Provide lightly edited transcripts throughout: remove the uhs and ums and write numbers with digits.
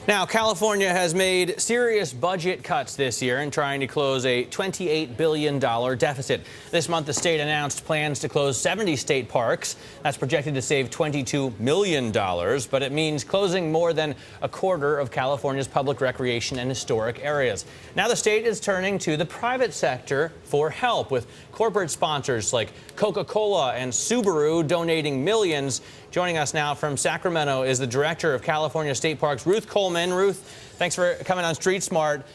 Now, California has made serious budget cuts this year in trying to close a $28 billion deficit. This month, the state announced plans to close 70 state parks. That's projected to save $22 million, but it means closing more than a quarter of California's public recreation and historic areas. Now, the state is turning to the private sector for help, with corporate sponsors like Coca-Cola and Subaru donating millions. Joining us now from Sacramento is the director of California State Parks, Ruth Coleman. Ruth, thanks for coming on Srteet Smart.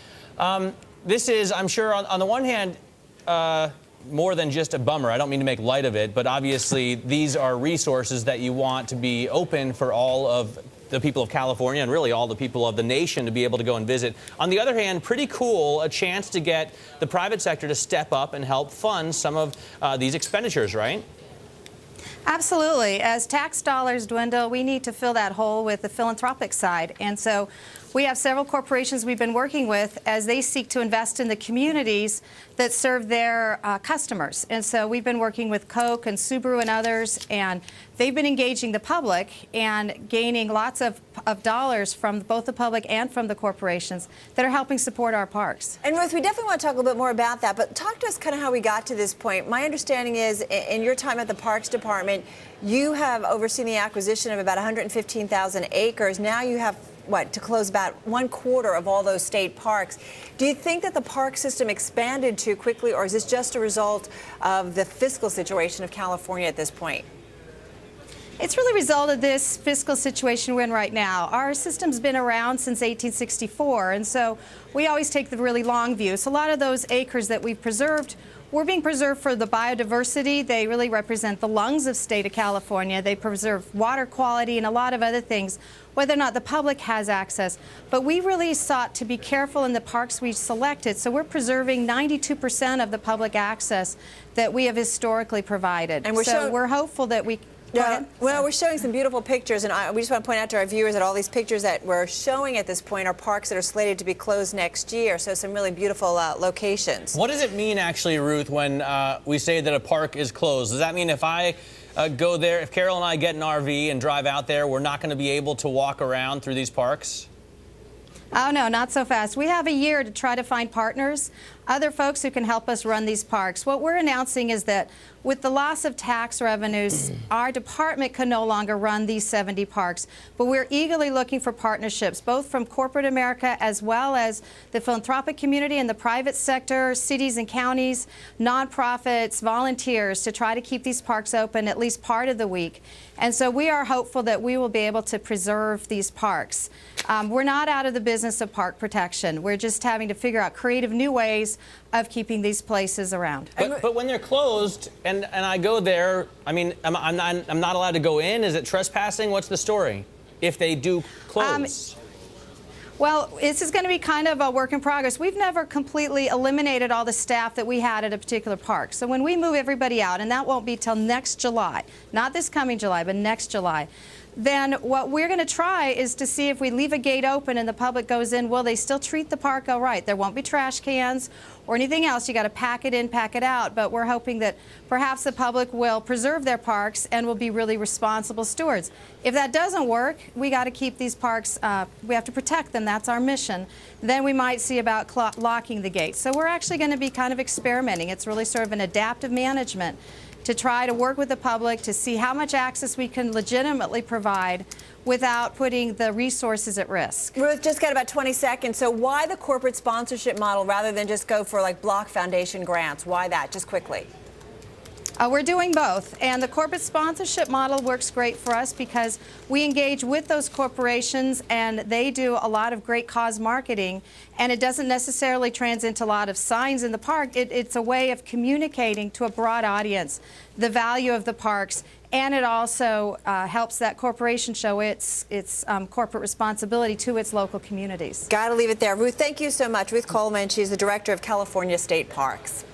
This is, I'm sure, on the one hand, more than just a bummer. I don't mean to make light of it, but obviously these are resources that you want to be open for all of the people of California and really all the people of the nation to be able to go and visit. On the other hand, pretty cool, a chance to get the private sector to step up and help fund some of these expenditures, right? Absolutely. As tax dollars dwindle, we need to fill that hole with the philanthropic side. And so we have several corporations we've been working with as they seek to invest in the communities that serve their customers. And so we've been working with Coke and Subaru and others, and they've been engaging the public and gaining lots of dollars from both the public and from the corporations that are helping support our parks. And Ruth, we definitely want to talk a little bit more about that, but talk to us kind of how we got to this point. My understanding is in your time at the Parks Department, you have overseen the acquisition of about 115,000 acres. Now you have to close about 1/4 of all those state parks. Do you think that the park system expanded too quickly, or is this just a result of the fiscal situation of California at this point? It's really a result of this fiscal situation we're in right now. Our system's been around since 1864, and so we always take the really long view. So a lot of those acres that we've preserved were being preserved for the biodiversity. They really represent the lungs of the state of California. They preserve water quality and a lot of other things, whether or not the public has access. But we really sought to be careful in the parks we selected, so we're preserving 92% of the public access that we have historically provided. And we're hopeful that we... Yeah, well, we're showing some beautiful pictures, and we just want to point out to our viewers that all these pictures that we're showing at this point are parks that are slated to be closed next year, so some really beautiful locations. What does it mean, actually, Ruth, when we say that a park is closed? Does that mean if I go there, if Carol and I get an RV and drive out there, we're not going to be able to walk around through these parks? Oh, no, not so fast. We have a year to try to find partners, other folks who can help us run these parks. What we're announcing is that with the loss of tax revenues, our department can no longer run these 70 parks, but we're eagerly looking for partnerships, both from corporate America as well as the philanthropic community and the private sector, cities and counties, nonprofits, volunteers, to try to keep these parks open at least part of the week. And so we are hopeful that we will be able to preserve these parks. We're not out of the business of park protection. We're just having to figure out creative new ways of keeping these places around. But when they're closed and I go there, I mean, I'm not allowed to go in? Is it trespassing? What's the story if they do close? Well, this is going to be kind of a work in progress. We've never completely eliminated all the staff that we had at a particular park. So when we move everybody out, and that won't be till next July, not this coming July, but next July, then what we're going to try is to see if we leave a gate open and the public goes in, will they still treat the park all right? There won't be trash cans or anything else. You got to pack it in, pack it out. But we're hoping that perhaps the public will preserve their parks and will be really responsible stewards. If that doesn't work, we got to keep these parks, we have to protect them. That's our mission. Then we might see about locking the gates. So we're actually going to be kind of experimenting. It's really sort of an adaptive management to try to work with the public to see how much access we can legitimately provide without putting the resources at risk. Ruth, just got about 20 seconds. So why the corporate sponsorship model rather than just go for like Block Foundation grants? Why that? Just quickly. We're doing both, and the corporate sponsorship model works great for us because we engage with those corporations and they do a lot of great cause marketing, and it doesn't necessarily translate into a lot of signs in the park. It's a way of communicating to a broad audience the value of the parks, and it also helps that corporation show its corporate responsibility to its local communities. Got to leave it there. Ruth, thank you so much. Ruth Coleman, she's the director of California State Parks.